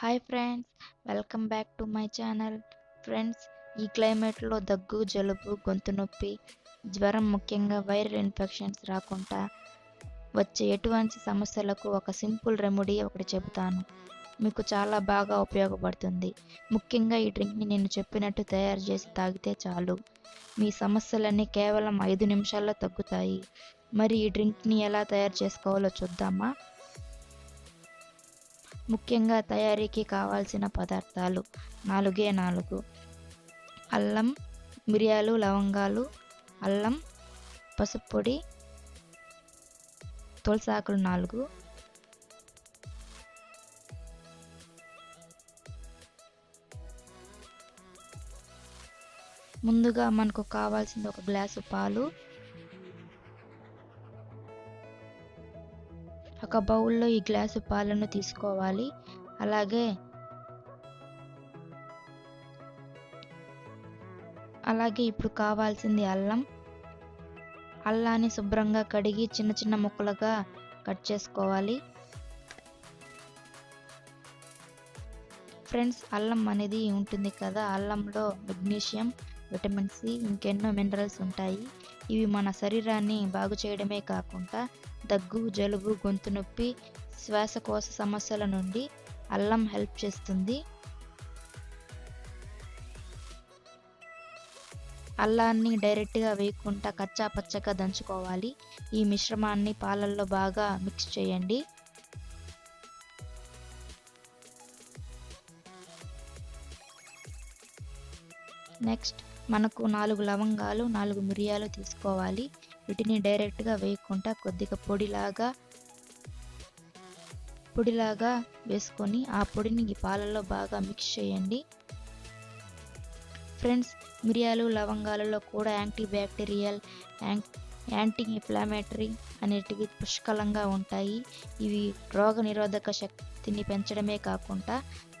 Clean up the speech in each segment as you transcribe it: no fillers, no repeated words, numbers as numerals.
Hi friends, welcome back to my channel. Friends, ఈ క్లైమేట్లో దగ్గు, జలుబు, గొంతు నొప్పి, జ్వరం, ముఖ్యంగా వైరల్ ఇన్ఫెక్షన్స్ రాకుండా వచ్చే ఎటువంటి సమస్యలకు ఒక సింపుల్ రెమెడీ ఒకటి చెబుతాను. మీకు చాలా బాగా ఉపయోగపడుతుంది. ముఖ్యంగా ఈ డ్రింక్ని నేను చెప్పినట్టు తయారు చేసి తాగితే చాలు, మీ సమస్యలన్నీ కేవలం 5 నిమిషాల్లో తగ్గుతాయి. మరి ఈ డ్రింక్ని ఎలా తయారు చేసుకోవాలో చూద్దామా? ముఖ్యంగా తయారీకి కావాల్సిన పదార్థాలు 4 అల్లం, మిరియాలు, లవంగాలు, అల్లం, పసుపు పొడి, తులసాకులు 4, ముందుగా మనకు కావాల్సింది ఒక గ్లాసు పాలు, ఒక బౌల్లో ఈ గ్లాసు పాలను తీసుకోవాలి. అలాగే ఇప్పుడు కావాల్సింది అల్లాన్ని శుభ్రంగా కడిగి చిన్న చిన్న ముక్కలుగా కట్ చేసుకోవాలి. ఫ్రెండ్స్, అల్లం అనేది ఉంటుంది కదా, అల్లంలో మెగ్నీషియం, విటమిన్ సి, ఇంకెన్నో మినరల్స్ ఉంటాయి. ఇవి మన శరీరాన్ని బాగు చేయడమే కాకుండా దగ్గు, జలుబు, గొంతు నొప్పి, శ్వాసకోశ సమస్యల నుండి అల్లం హెల్ప్ చేస్తుంది. అల్లాన్ని డైరెక్ట్గా వేయకుండా కచ్చా పచ్చగా దంచుకోవాలి. ఈ మిశ్రమాన్ని పాలల్లో బాగా మిక్స్ చేయండి. నెక్స్ట్ మనకు 4 లవంగాలు, 4 మిరియాలు తీసుకోవాలి. వీటిని డైరెక్ట్గా వేయకుండా కొద్దిగా పొడిలాగా వేసుకొని ఆ పొడిని ఈ పాలల్లో బాగా మిక్స్ చేయండి. ఫ్రెండ్స్, మిరియాలు, లవంగాలలో కూడా యాంటీ బ్యాక్టీరియల్, యాంటీ ఇన్ఫ్లమేటరీ అనేటివి పుష్కలంగా ఉంటాయి. ఇవి రోగ నిరోధక శక్తిని పెంచడమే కాకుండా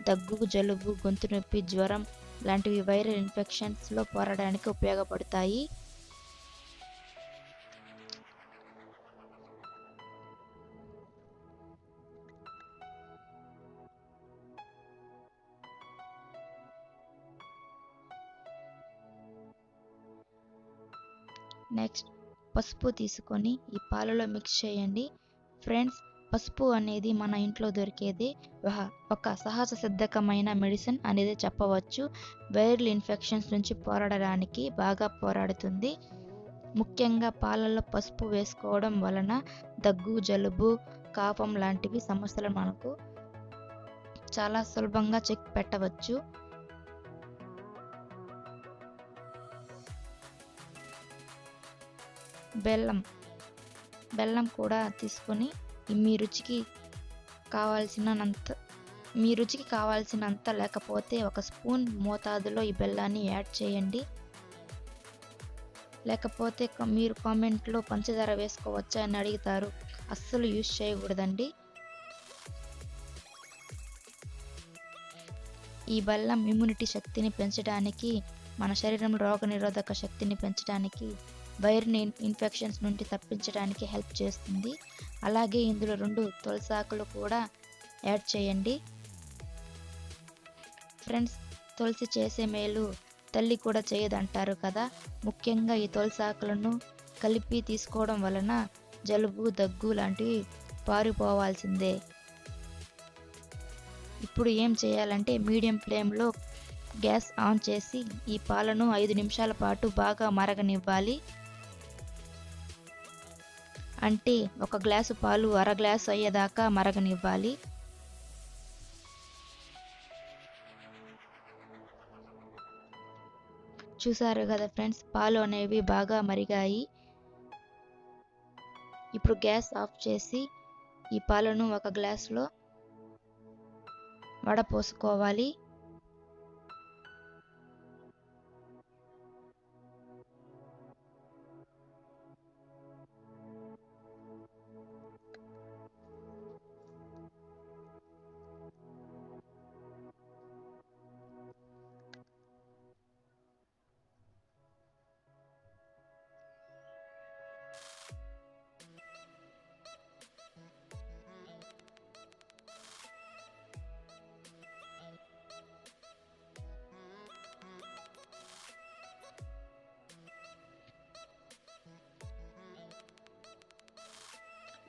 దగ్గు, జలుబు, గొంతు నొప్పి, జ్వరం లాంటివి వైరల్ ఇన్ఫెక్షన్స్లో పోరాడడానికి ఉపయోగపడతాయి. నెక్స్ట్ పసుపు తీసుకొని ఈ పాలలో మిక్స్ చేయండి. ఫ్రెండ్స్, పసుపు అనేది మన ఇంట్లో దొరికేది ఒక సహజ సిద్ధకమైన మెడిసిన్ అనేది చెప్పవచ్చు. వైరల్ ఇన్ఫెక్షన్స్ నుంచి పోరాడడానికి బాగా పోరాడుతుంది. ముఖ్యంగా పాలల్లో పసుపు వేసుకోవడం వలన దగ్గు, జలుబు, కాఫం లాంటివి సమస్యలు మనకు చాలా సులభంగా చెక్ పెట్టవచ్చు. బెల్లం కూడా తీసుకొని మీ రుచికి కావాల్సినంత లేకపోతే 1 స్పూన్ మోతాదులో ఈ బెల్లాన్ని యాడ్ చేయండి. లేకపోతే మీరు కామెంట్లో పంచదార వేసుకోవచ్చా అని అడుగుతారు. అస్సలు యూజ్ చేయకూడదండి. ఈ బెల్లం ఇమ్యూనిటీ శక్తిని పెంచడానికి, మన శరీరంలో రోగనిరోధక శక్తిని పెంచడానికి, వైరల్ ఇన్ఫెక్షన్స్ నుండి తప్పించడానికి హెల్ప్ చేస్తుంది. అలాగే ఇందులో 2 తులసాకులు కూడా యాడ్ చేయండి. ఫ్రెండ్స్, తులసి చేసే మేలు తల్లి కూడా చేయదంటారు కదా. ముఖ్యంగా ఈ తులసాకులను కలిపి తీసుకోవడం వలన జలుబు, దగ్గు లాంటివి పారిపోవాల్సిందే. ఇప్పుడు ఏం చేయాలంటే మీడియం ఫ్లేమ్లో గ్యాస్ ఆన్ చేసి ఈ పాలను 5 నిమిషాల పాటు బాగా మరగనివ్వాలి. అంటే 1 గ్లాసు పాలు అర గ్లాసు అయ్యేదాకా మరగనివ్వాలి. చూసారు కదా ఫ్రెండ్స్, పాలు అనేవి బాగా మరిగాయి. ఇప్పుడు గ్యాస్ ఆఫ్ చేసి ఈ పాలను 1 గ్లాసులో వడపోసుకోవాలి.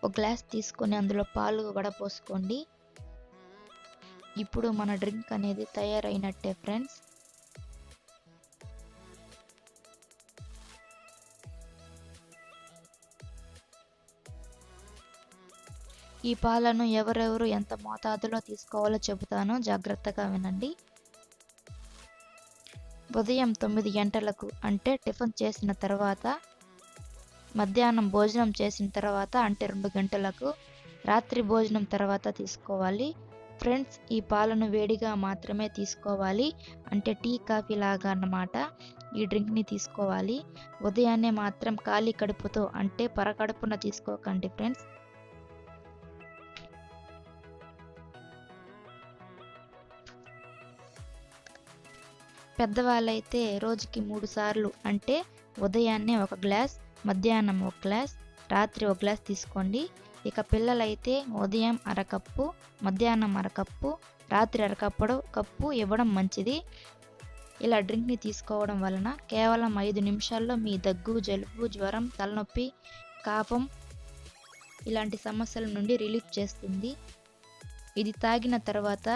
ఒక గ్లాస్ తీసుకొని అందులో పాలు వడపోసుకోండి. ఇప్పుడు మన డ్రింక్ అనేది తయారైనట్టే ఫ్రెండ్స్. ఈ పాలను ఎవరెవరు ఎంత మోతాదులో తీసుకోవాలో చెబుతానో జాగ్రత్తగా వినండి. ఉదయం 9 గంటలకు అంటే టిఫిన్ చేసిన తర్వాత, మధ్యాహ్నం భోజనం చేసిన తర్వాత అంటే 2 గంటలకు, రాత్రి భోజనం తర్వాత తీసుకోవాలి. ఫ్రెండ్స్, ఈ పాలను వేడిగా మాత్రమే తీసుకోవాలి. అంటే టీ కాఫీ లాగా అన్నమాట. ఈ డ్రింక్ని తీసుకోవాలి. ఉదయాన్నే మాత్రం ఖాళీ కడుపుతో అంటే పరకడుపున తీసుకోకండి ఫ్రెండ్స్. పెద్దవాళ్ళైతే రోజుకి 3 సార్లు అంటే ఉదయాన్నే 1 గ్లాస్, మధ్యాహ్నం 1 గ్లాస్, రాత్రి 1 గ్లాస్ తీసుకోండి. ఇక పిల్లలైతే ఉదయం అరకప్పు, మధ్యాహ్నం అరకప్పు, రాత్రి కప్పు ఇవ్వడం మంచిది. ఇలా డ్రింక్ని తీసుకోవడం వలన కేవలం 5 నిమిషాల్లో మీ దగ్గు, జలుబు, జ్వరం, తలనొప్పి, కాపం ఇలాంటి సమస్యల నుండి రిలీఫ్ చేస్తుంది. ఇది తాగిన తర్వాత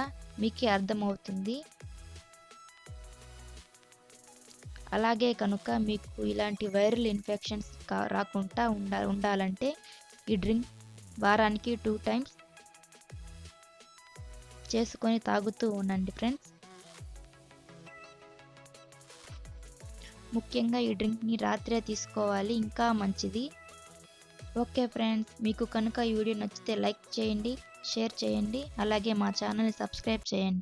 మీకే అర్థమవుతుంది. అలాగే కనుక మీకు ఇలాంటి వైరల్ ఇన్ఫెక్షన్స్ రాకుండా ఉండాలంటే ఈ డ్రింక్ వారానికి 2 టైమ్స్ చేసుకొని తాగుతూ ఉండండి ఫ్రెండ్స్. ముఖ్యంగా ఈ డ్రింక్ని రాత్రే తీసుకోవాలి, ఇంకా మంచిది. ఓకే ఫ్రెండ్స్, మీకు కనుక ఈ వీడియో నచ్చితే లైక్ చేయండి, షేర్ చేయండి, అలాగే మా ఛానల్ని సబ్స్క్రైబ్ చేయండి.